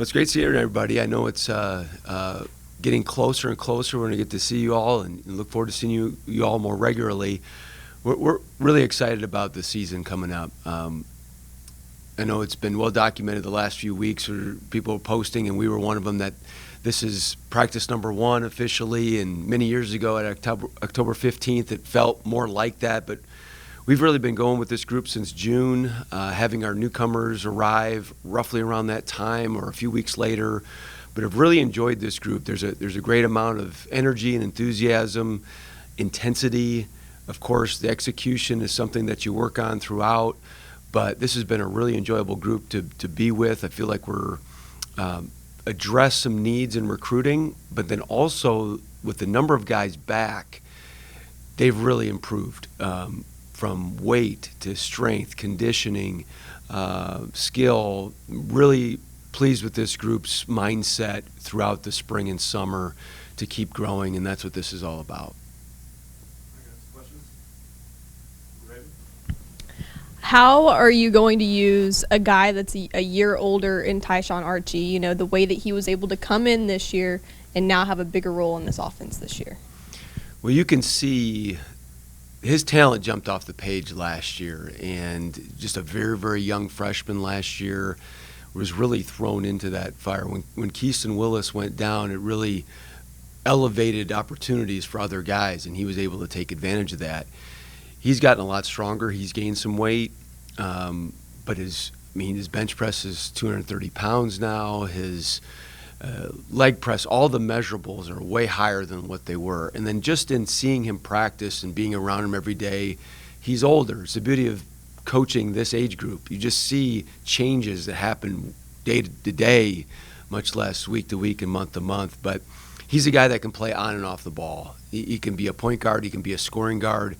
Well, it's great seeing everybody. I know it's getting closer and closer. We're going to get to see you all and look forward to seeing you all more regularly. We're really excited about the season coming up. I know it's been well documented the last few weeks where people are posting, and we were one of them, that this is practice number 1 officially, and many years ago at October 15th it felt more like that, but we've really been going with this group since June, having our newcomers arrive roughly around that time or a few weeks later, but I've really enjoyed this group. There's a great amount of energy and enthusiasm, intensity. Of course, the execution is something that you work on throughout, but this has been a really enjoyable group to be with. I feel like we're address some needs in recruiting, but then also with the number of guys back, they've really improved from weight to strength, conditioning, skill. Really pleased with this group's mindset throughout the spring and summer to keep growing, and that's what this is all about. How are you going to use a guy that's a year older in TaShawn Archie, you know, the way that he was able to come in this year and now have a bigger role in this offense this year? Well, you can see his talent jumped off the page last year, and just a very, very young freshman last year was really thrown into that fire. When Keon Willis went down, it really elevated opportunities for other guys, and he was able to take advantage of that. He's gotten a lot stronger. He's gained some weight, but his bench press is 230 pounds now. His leg press, all the measurables are way higher than what they were. And then just in seeing him practice and being around him every day, he's older. It's the beauty of coaching this age group. You just see changes that happen day to day, much less week to week and month to month. But he's a guy that can play on and off the ball. He can be a point guard. He can be a scoring guard.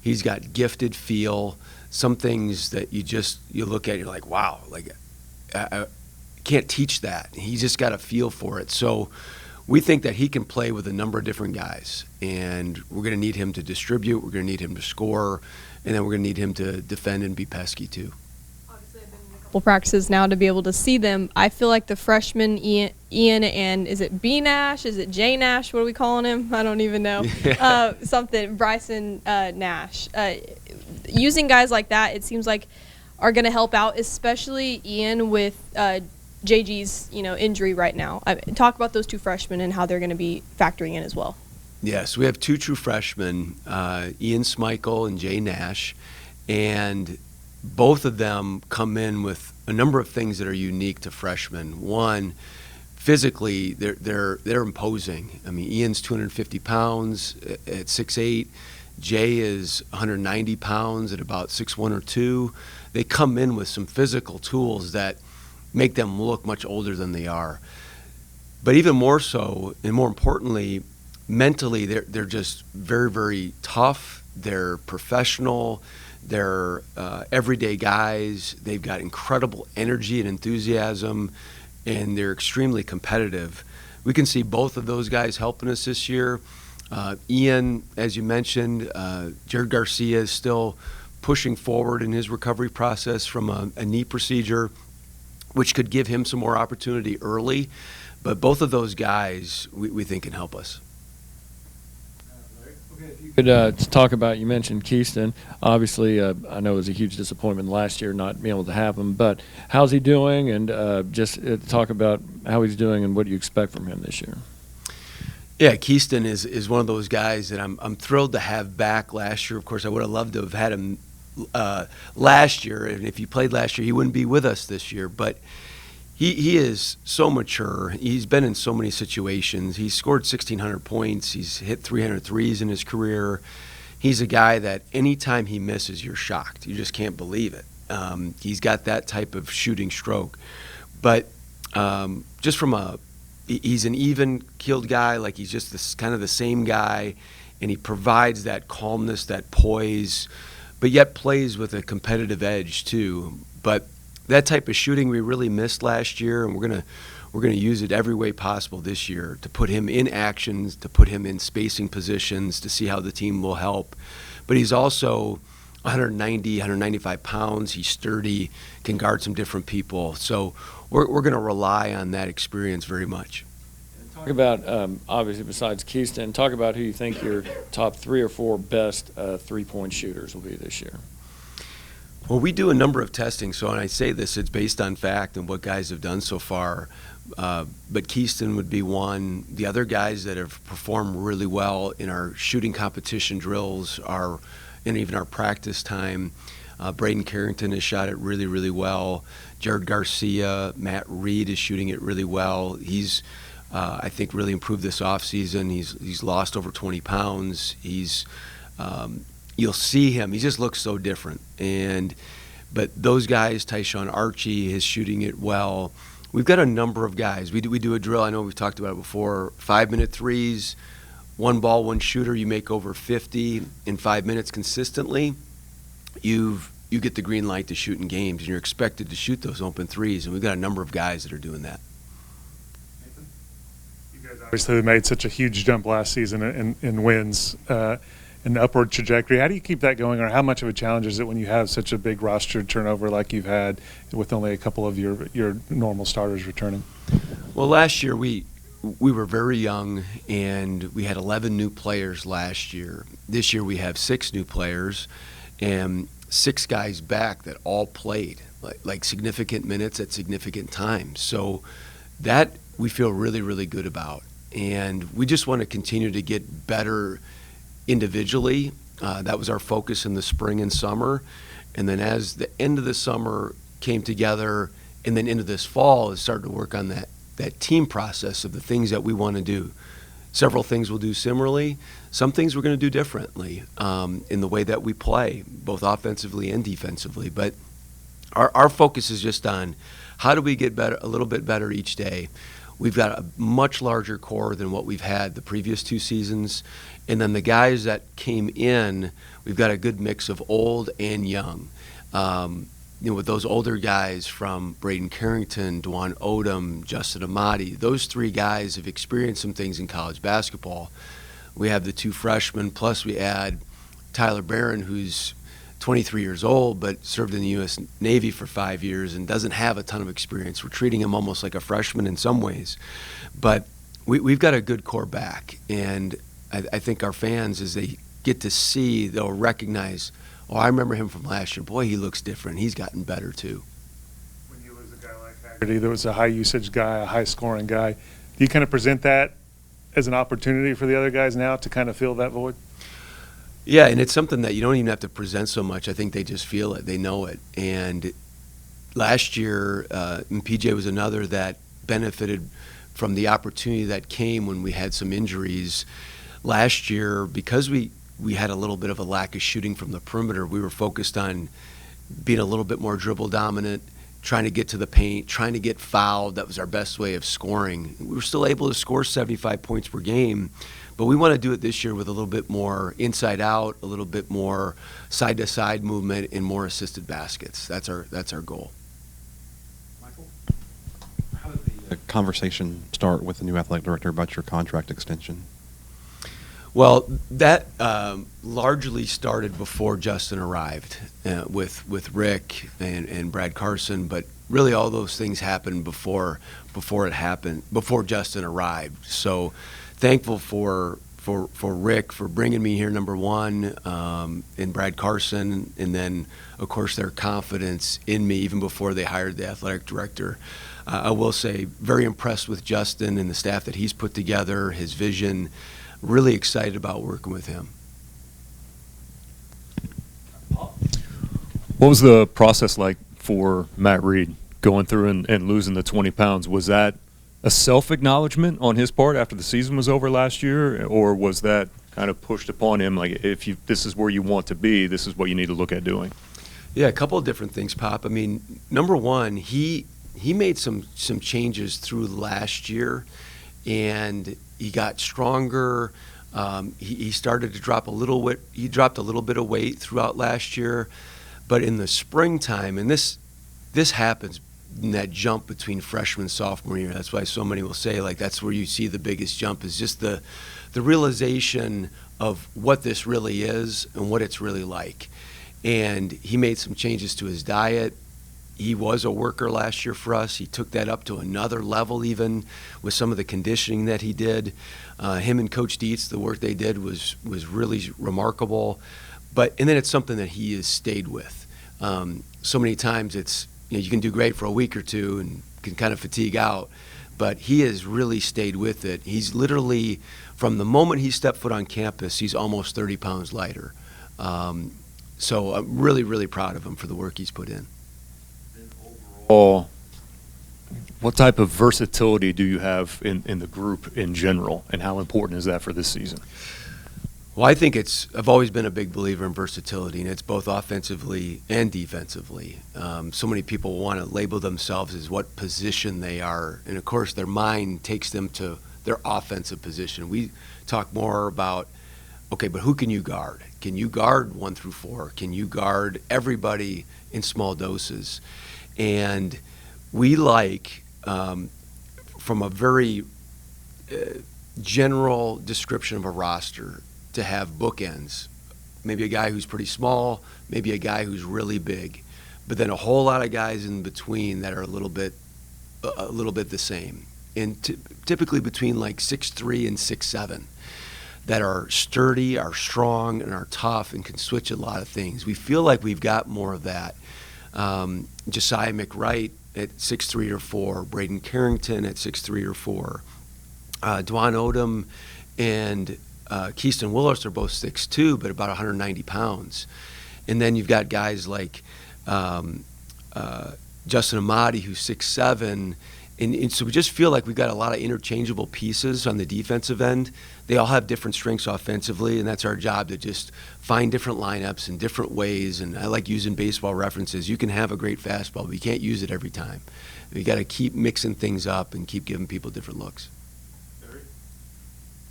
He's got gifted feel. Some things that you look at, you're like, wow, like I can't teach that. He's just got a feel for it. So we think that he can play with a number of different guys, and we're going to need him to distribute. We're going to need him to score, and then we're going to need him to defend and be pesky too. Obviously, I've been in a couple practices now to be able to see them. I feel like the freshman Ian and is it B Nash? Is it Jay Nash? What are we calling him? I don't even know. Bryson Nash. Using guys like that, it seems like, are going to help out, especially Ian with JG's injury right now. Talk about those two freshmen and how they're going to be factoring in as well. Yes, we have two true freshmen, Ian Smykel and Jay Nash, and both of them come in with a number of things that are unique to freshmen. One, physically, they're imposing. I mean, Ian's 250 pounds at 6'8". Jay is 190 pounds at about 6'1" or 2". They come in with some physical tools that make them look much older than they are. But even more so, and more importantly, mentally, they're just very, very tough. They're professional. They're everyday guys. They've got incredible energy and enthusiasm, and they're extremely competitive. We can see both of those guys helping us this year. Ian, as you mentioned, Jared Garcia is still pushing forward in his recovery process from a knee procedure, which could give him some more opportunity early. But both of those guys, we think, can help us. Could talk about, you mentioned Keyston. Obviously, I know it was a huge disappointment last year not being able to have him, but how's he doing? And just talk about how he's doing and what you expect from him this year. Yeah, Keyston is one of those guys that I'm thrilled to have back last year. Of course, I would have loved to have had him last year, and if he played last year, he wouldn't be with us this year. But he is so mature. He's been in so many situations. He's scored 1,600 points. He's hit 300 threes in his career. He's a guy that anytime he misses, you're shocked. You just can't believe it. He's got that type of shooting stroke. But just from he's an even-keeled guy. Like, he's just kind of the same guy, and he provides that calmness, that poise, but yet plays with a competitive edge too. But that type of shooting we really missed last year, and we're gonna use it every way possible this year to put him in actions, to put him in spacing positions, to see how the team will help. But he's also 195 pounds. He's sturdy, can guard some different people. So we're going to rely on that experience very much. Talk about, obviously, besides Keyston, talk about who you think your top 3 or 4 best three-point shooters will be this year. Well, we do a number of testing, so when I say this, it's based on fact and what guys have done so far. But Keyston would be one. The other guys that have performed really well in our shooting competition drills and even our practice time, Braden Carrington has shot it really, really well. Jared Garcia, Matt Reed is shooting it really well. He's I think really improved this offseason. He's lost over 20 pounds. You'll see him. He just looks so different. But those guys, TaShawn Archie is shooting it well. We've got a number of guys. We do a drill. I know we've talked about it before. 5-minute threes, 1 ball, 1 shooter. You make over 50 in 5 minutes consistently. You get the green light to shoot in games, and you're expected to shoot those open threes. And we've got a number of guys that are doing that. Obviously, they made such a huge jump last season in wins and the upward trajectory. How do you keep that going, or how much of a challenge is it when you have such a big roster turnover like you've had with only a couple of your normal starters returning? Well, last year we were very young, and we had 11 new players last year. This year we have 6 new players and 6 guys back that all played like significant minutes at significant times. So that we feel really, really good about. And we just want to continue to get better individually. That was our focus in the spring and summer. And then as the end of the summer came together and then into this fall, it started to work on that team process of the things that we want to do. Several things we'll do similarly. Some things we're going to do differently in the way that we play, both offensively and defensively. But our focus is just on how do we get better, a little bit better each day. We've got a much larger core than what we've had the previous 2 seasons. And then the guys that came in, we've got a good mix of old and young. With those older guys from Braden Carrington, Dwan Odom, Justin Amati, those 3 guys have experienced some things in college basketball. We have the 2 freshmen, plus we add Tyler Barron, who's 23 years old, but served in the U.S. Navy for 5 years and doesn't have a ton of experience. We're treating him almost like a freshman in some ways. But we've got a good core back, and I think our fans, as they get to see, they'll recognize, oh, I remember him from last year. Boy, he looks different. He's gotten better, too. When you lose a guy like Haggerty, there was a high-usage guy, a high-scoring guy. Do you kind of present that as an opportunity for the other guys now to kind of fill that void? Yeah, and it's something that you don't even have to present so much. I think they just feel it. They know it. And last year, PJ was another that benefited from the opportunity that came when we had some injuries. Last year, because we had a little bit of a lack of shooting from the perimeter, we were focused on being a little bit more dribble dominant, trying to get to the paint, trying to get fouled. That was our best way of scoring. We were still able to score 75 points per game, but we want to do it this year with a little bit more inside out, a little bit more side to side movement, and more assisted baskets. That's our goal. Michael, how did the conversation start with the new athletic director about your contract extension? Well, that largely started before Justin arrived with Rick and Brad Carson, but really all those things happened before Justin arrived. So thankful for Rick for bringing me here, number one, and Brad Carson, and then, of course, their confidence in me even before they hired the athletic director. I will say, very impressed with Justin and the staff that he's put together, his vision. Really excited about working with him. What was the process like for Matt Reed going through and losing the 20 pounds? Was that a self-acknowledgement on his part after the season was over last year, or was that kind of pushed upon him, like, if this is where you want to be, this is what you need to look at doing? Yeah, a couple of different things, Pop. I mean, number one, he made some changes through last year, and he got stronger. He started to drop a little weight. He dropped a little bit of weight throughout last year, but in the springtime, and this happens in that jump between freshman and sophomore year. That's why so many will say, like, that's where you see the biggest jump, is just the realization of what this really is and what it's really like. And he made some changes to his diet. he was a worker last year for us. He took that up to another level even with some of the conditioning that he did. Him and Coach Dietz, the work they did was really remarkable. And then it's something that he has stayed with. So many times it's, you can do great for a week or two and can kind of fatigue out, but he has really stayed with it. He's literally, from the moment he stepped foot on campus, he's almost 30 pounds lighter. So I'm really, really proud of him for the work he's put in. What type of versatility do you have in the group in general, and how important is that for this season? Well, I think I've always been a big believer in versatility, and it's both offensively and defensively. So many people want to label themselves as what position they are, and of course their mind takes them to their offensive position. We talk more about, okay, but who can you guard? Can you guard 1 through 4? Can you guard everybody in small doses? And we like, from a very general description of a roster, to have bookends. Maybe a guy who's pretty small, maybe a guy who's really big, but then a whole lot of guys in between that are a little bit the same. And typically between like 6'3" and 6'7", that are sturdy, are strong, and are tough, and can switch a lot of things. We feel like we've got more of that. Josiah McWright at 6'3" or 4, Braden Carrington at 6'3" or 4, Dwan Odom and Keaston Willis are both 6'2", but about 190 pounds. And then you've got guys like Justin Amati, who's 6'7", and so we just feel like we've got a lot of interchangeable pieces on the defensive end. They all have different strengths offensively, and that's our job, to just find different lineups in different ways. And I like using baseball references. You can have a great fastball, but you can't use it every time. You got to keep mixing things up and keep giving people different looks.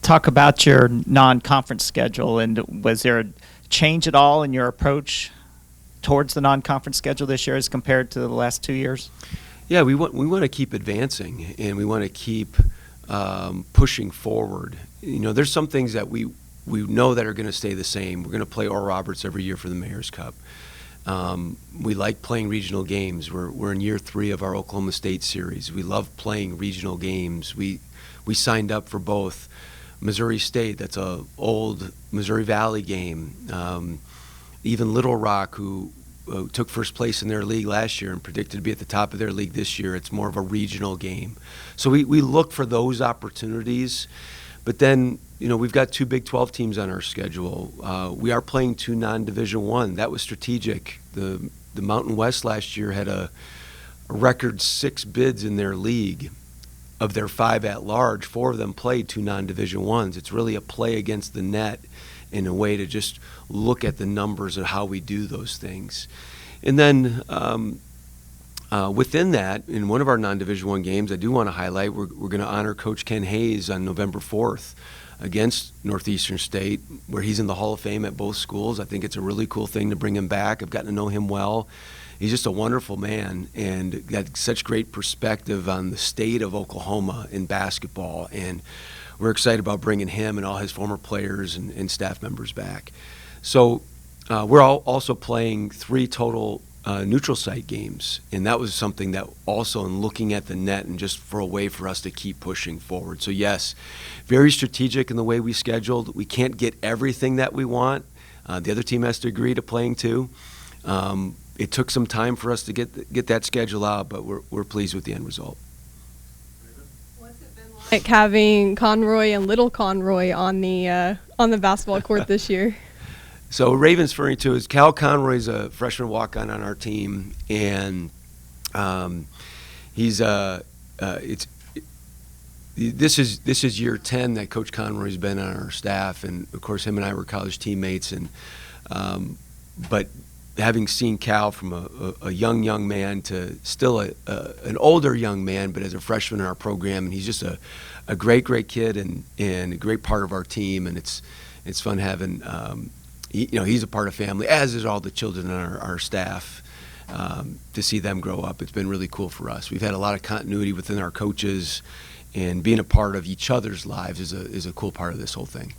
Talk about your non-conference schedule, and was there a change at all in your approach towards the non-conference schedule this year as compared to the last 2 years? Yeah, we want to keep advancing, and we want to keep pushing forward. There's some things that we know that are going to stay the same. We're going to play Oral Roberts every year for the Mayor's Cup. We like playing regional games. We're in year 3 of our Oklahoma State series. We love playing regional games. We signed up for both Missouri State, that's a old Missouri Valley game. Even Little Rock, who took first place in their league last year and predicted to be at the top of their league this year, it's more of a regional game. So we look for those opportunities. But then, we've got 2 Big 12 teams on our schedule. We are playing 2 non-Division I. That was strategic. The Mountain West last year had a record 6 bids in their league. Of their 5 at large, 4 of them played 2 non-Division I's. It's really a play against the net in a way to just look at the numbers of how we do those things. And then within that, in one of our non-Division I games, I do want to highlight, we're going to honor Coach Ken Hayes on November 4th against Northeastern State, where he's in the Hall of Fame at both schools. I think it's a really cool thing to bring him back. I've gotten to know him well. He's just a wonderful man and got such great perspective on the state of Oklahoma in basketball. And we're excited about bringing him and all his former players and staff members back. So we're also playing 3 total neutral site games. And that was something that also, in looking at the net and just for a way for us to keep pushing forward. So yes, very strategic in the way we scheduled. We can't get everything that we want. The other team has to agree to playing too. It took some time for us to get that schedule out, but we're pleased with the end result. What's it been like having Conroy and Little Conroy on the basketball court this year? So Raven's referring to is Cal Conroy's a freshman walk-on on our team, and he's this is year 10 that Coach Conroy's been on our staff, and of course him and I were college teammates, and but having seen Cal from a young man to still an older young man, but as a freshman in our program, and he's just a great kid and a great part of our team, and it's fun having he's a part of family, as is all the children on our staff. To see them grow up, it's been really cool for us. We've had a lot of continuity within our coaches, and being a part of each other's lives is a cool part of this whole thing.